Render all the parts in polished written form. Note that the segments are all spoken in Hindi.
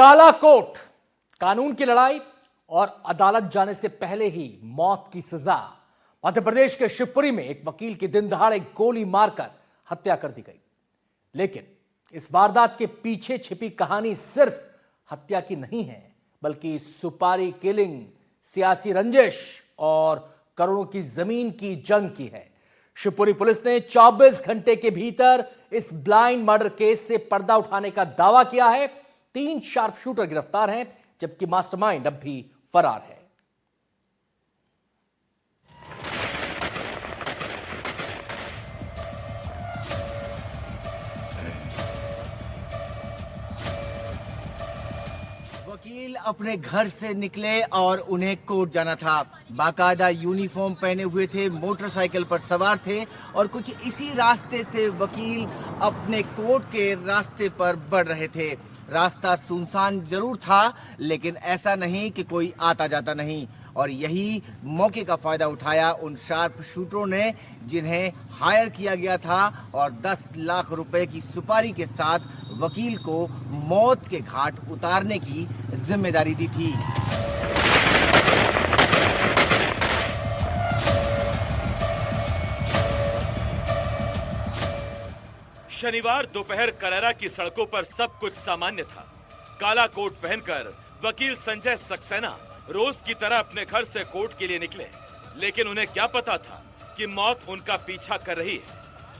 काला कोट, कानून की लड़ाई और अदालत जाने से पहले ही मौत की सजा। मध्य प्रदेश के शिवपुरी में एक वकील की दिन दहाड़े गोली मारकर हत्या कर दी गई। लेकिन इस वारदात के पीछे छिपी कहानी सिर्फ हत्या की नहीं है, बल्कि सुपारी किलिंग, सियासी रंजिश और करोड़ों की जमीन की जंग की है। शिवपुरी पुलिस ने 24 घंटे के भीतर इस ब्लाइंड मर्डर केस से पर्दा उठाने का दावा किया है। 3 शार्प शूटर गिरफ्तार हैं, जबकि मास्टरमाइंड अब भी फरार है। वकील अपने घर से निकले और उन्हें कोर्ट जाना था। बाकायदा यूनिफॉर्म पहने हुए थे, मोटरसाइकिल पर सवार थे और कुछ इसी रास्ते से वकील अपने कोर्ट के रास्ते पर बढ़ रहे थे। रास्ता सुनसान जरूर था, लेकिन ऐसा नहीं कि कोई आता जाता नहीं। और यही मौके का फायदा उठाया उन शार्प शूटरों ने, जिन्हें हायर किया गया था और 10 लाख रुपए की सुपारी के साथ वकील को मौत के घाट उतारने की जिम्मेदारी दी थी। शनिवार दोपहर करेरा की सड़कों पर सब कुछ सामान्य था। काला कोट पहनकर वकील संजय सक्सेना रोज की तरह अपने घर से कोर्ट के लिए निकले, लेकिन उन्हें क्या पता था कि मौत उनका पीछा कर रही है।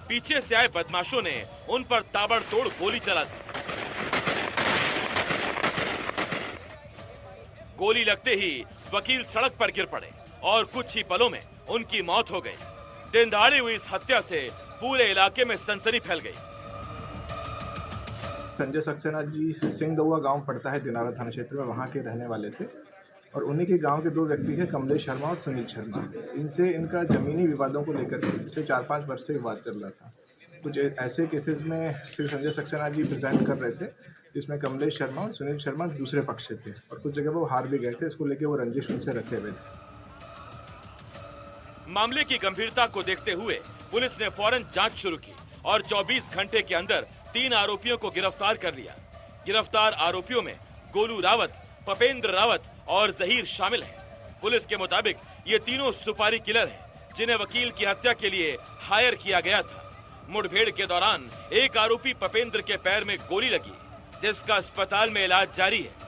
पीछे से आए बदमाशों ने उन पर ताबड़तोड़ गोली चला दी। गोली लगते ही वकील सड़क पर गिर पड़े और कुछ ही पलों में उनकी मौत हो गई। दिन दहाड़े हुई इस हत्या से पूरे इलाके में सनसनी फैल गई। संजय सक्सेना जी सिंह गांव पड़ता है दिनारा थाना क्षेत्र में, वहां के रहने वाले थे और उन्हीं के गांव के 2 व्यक्ति थे, कमलेश शर्मा और सुनील शर्मा। इनसे इनका जमीनी विवादों को लेकर के पिछले 4-5 वर्ष से विवाद चल रहा था। कुछ ऐसे केसेस में फिर संजय सक्सेना जी प्रेजेंट कर रहे थे, जिसमें कमलेश शर्मा और सुनील शर्मा दूसरे पक्ष से थे और कुछ जगह वो हार भी गए थे। इसको लेकर वो रंजिश उनसे रखे हुए थे। मामले की गंभीरता को देखते हुए पुलिस ने फौरन जांच शुरू की और 24 घंटे के अंदर 3 आरोपियों को गिरफ्तार कर लिया। गिरफ्तार आरोपियों में गोलू रावत, पपेंद्र रावत और जहीर शामिल हैं। पुलिस के मुताबिक ये तीनों सुपारी किलर हैं, जिन्हें वकील की हत्या के लिए हायर किया गया था। मुठभेड़ के दौरान एक आरोपी पपेंद्र के पैर में गोली लगी, जिसका अस्पताल में इलाज जारी है।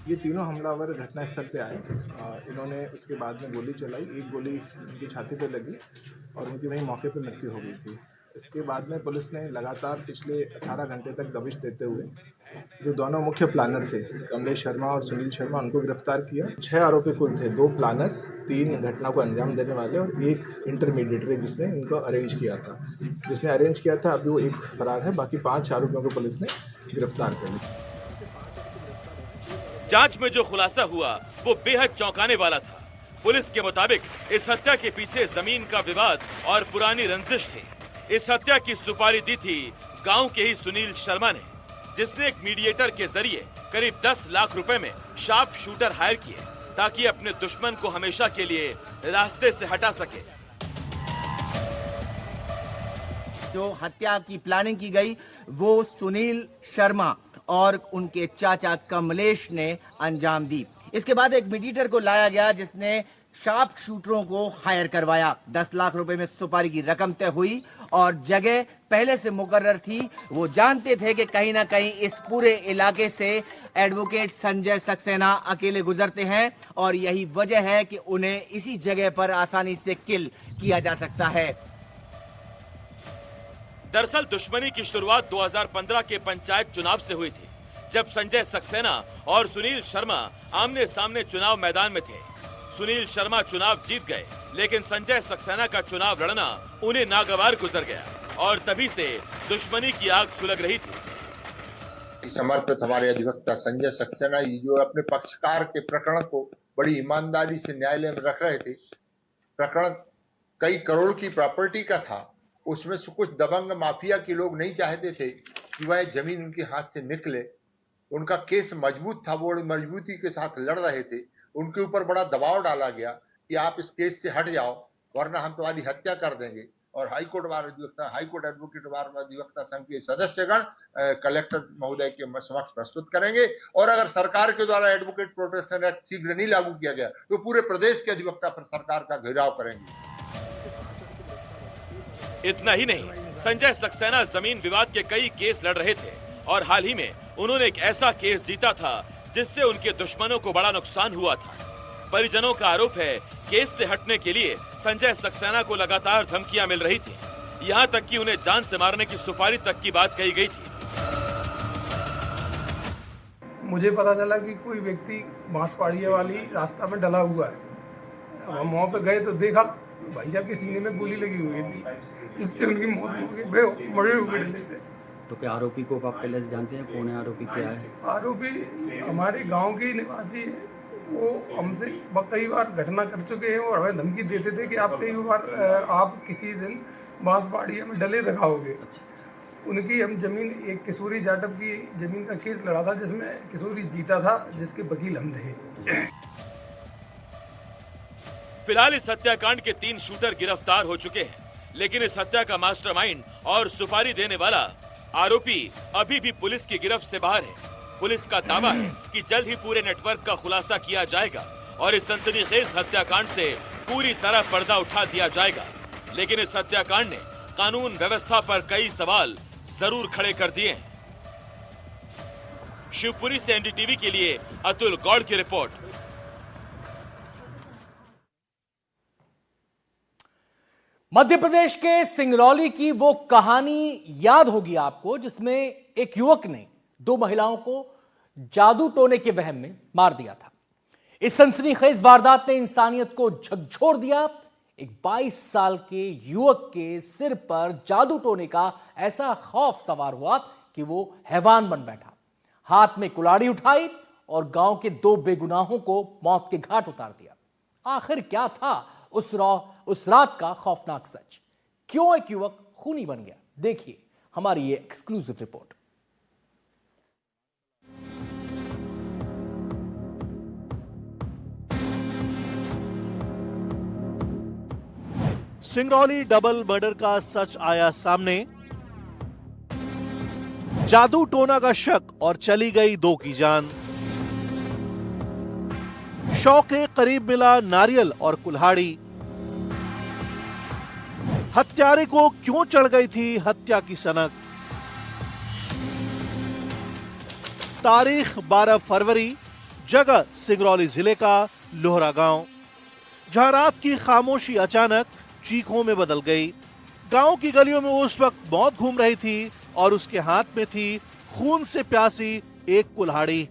ये तीनों हमलावर घटनास्थल पे आए। इन्होंने उसके बाद में गोली चलाई। एक गोली उनकी छाती पे लगी और उनकी वहीं मौके पे मृत्यु हो गई थी। इसके बाद में पुलिस ने लगातार पिछले 18 घंटे तक दबिश देते हुए जो दोनों मुख्य प्लानर थे, कमलेश शर्मा और सुनील शर्मा, उनको गिरफ्तार किया। 6 आरोपी कुल थे, 2 प्लानर, 3 घटना को अंजाम देने वाले और 1 इंटरमीडिएटरी जिसने इनको अरेंज किया था। जिसने अरेंज किया था अभी वो 1 फरार है, बाकी 5 आरोपियों को पुलिस ने गिरफ्तार कर लिया। जांच में जो खुलासा हुआ वो बेहद चौंकाने वाला था। पुलिस के मुताबिक इस हत्या के पीछे जमीन का विवाद और पुरानी रंजिश थी। इस हत्या की सुपारी दी थी गांव के ही सुनील शर्मा ने, जिसने एक मीडिएटर के जरिए करीब 10 लाख रुपए में शार्प शूटर हायर किए, ताकि अपने दुश्मन को हमेशा के लिए रास्ते से हटा सके। जो हत्या की प्लानिंग की गई वो सुनील शर्मा और उनके चाचा कमलेश ने अंजाम दी। इसके बाद एक मीडिएटर को लाया गया, जिसने शार्प शूटरों को हायर करवाया। 10 लाख रुपए में सुपारी की रकम तय हुई और जगह पहले से मुकर्रर थी। वो जानते थे कि कहीं ना कहीं इस पूरे इलाके से एडवोकेट संजय सक्सेना अकेले गुजरते हैं और यही वजह है कि उन्हें इसी जगह पर आसानी से किल किया जा सकता है। दरअसल दुश्मनी की शुरुआत 2015 के पंचायत चुनाव से हुई थी, जब संजय सक्सेना और सुनील शर्मा आमने सामने चुनाव मैदान में थे। सुनील शर्मा चुनाव जीत गए, लेकिन संजय सक्सेना का चुनाव लड़ना उन्हें नागवार गुजर गया और तभी से दुश्मनी की आग सुलग रही थी। समर्पित हमारे अधिवक्ता संजय सक्सेना जी, जो अपने पक्षकार के प्रकरण को बड़ी ईमानदारी से न्यायालय में रख रहे थे। प्रकरण कई करोड़ की प्रॉपर्टी का था। उसमें से कुछ दबंग माफिया के लोग नहीं चाहते थे कि वह जमीन उनके हाथ से निकले। उनका केस मजबूत था, वो मजबूती के साथ लड़ रहे थे। उनके ऊपर बड़ा दबाव डाला गया कि आप इस केस से हट जाओ, वरना हम तुम्हारी हत्या कर देंगे। और हाईकोर्ट बार अधिवक्ता, हाईकोर्ट एडवोकेट बार अधिवक्ता संघ के सदस्यगण कलेक्टर महोदय के समक्ष प्रस्तुत करेंगे। और अगर सरकार के द्वारा एडवोकेट प्रोटेक्शन एक्ट शीघ्र नहीं लागू किया गया तो पूरे प्रदेश के अधिवक्ता पर सरकार का घेराव करेंगे। इतना ही नहीं, संजय सक्सेना जमीन विवाद के कई केस लड़ रहे थे और हाल ही में उन्होंने एक ऐसा केस जीता था जिससे उनके दुश्मनों को बड़ा नुकसान हुआ था। परिजनों का आरोप है केस से हटने के लिए संजय सक्सेना को लगातार धमकियां मिल रही थी, यहां तक कि उन्हें जान से मारने की सुपारी तक की बात कही गई थी। मुझे पता चला कि कोई व्यक्ति बांसपाड़िया वाली रास्ता में डला हुआ है। हम वहाँ पे गए तो देखा भाई साहब के सीने में गोली लगी हुई थी, जिससे उनकी मौत हो गई। वे मरे हुए डले थे। तो क्या आरोपी को आप पहले से जानते हैं? कौन है आरोपी, क्या है? आरोपी हमारे गांव के निवासी है। वो हमसे कई बार घटना कर चुके हैं और हमें धमकी देते थे कि आप कई बार आप किसी दिन बांसपाड़िया में डले रखाओगे। उनकी हम जमीन, एक किशोरी जाटव की जमीन का केस लड़ा था जिसमें किशोरी जीता था, जिसके वकील हम थे। फिलहाल इस हत्याकांड के 3 शूटर गिरफ्तार हो चुके हैं, लेकिन इस हत्या का मास्टरमाइंड और सुपारी देने वाला आरोपी अभी भी पुलिस की गिरफ्त से बाहर है। पुलिस का दावा है कि जल्द ही पूरे नेटवर्क का खुलासा किया जाएगा और इस सनसनीखेज हत्याकांड से पूरी तरह पर्दा उठा दिया जाएगा। लेकिन इस हत्याकांड ने कानून व्यवस्था पर कई सवाल जरूर खड़े कर दिए हैं। शिवपुरी से एनडीटीवी के लिए अतुल गौड़ की रिपोर्ट। मध्य प्रदेश के सिंगरौली की वो कहानी याद होगी आपको, जिसमें एक युवक ने 2 महिलाओं को जादू टोने के वहम में मार दिया था। इस सनसनीखेज वारदात ने इंसानियत को झकझोर दिया। एक 22 साल के युवक के सिर पर जादू टोने का ऐसा खौफ सवार हुआ कि वो हैवान बन बैठा। हाथ में कुल्हाड़ी उठाई और गांव के 2 बेगुनाहों को मौत के घाट उतार दिया। आखिर क्या था उस रात का खौफनाक सच? क्यों एक युवक खूनी बन गया? देखिए हमारी ये exclusive report. Singrauli double murder का सच आया सामने। जादू टोना का शक और चली गई 2 की जान। शव के करीब मिला नारियल और कुल्हाड़ी। हत्यारे को क्यों चढ़ गई थी हत्या की सनक? तारीख 12 फरवरी, जगह सिंगरौली जिले का लोहरा गांव, जहां रात की खामोशी अचानक चीखों में बदल गई। गांव की गलियों में उस वक्त मौत घूम रही थी और उसके हाथ में थी खून से प्यासी एक कुल्हाड़ी।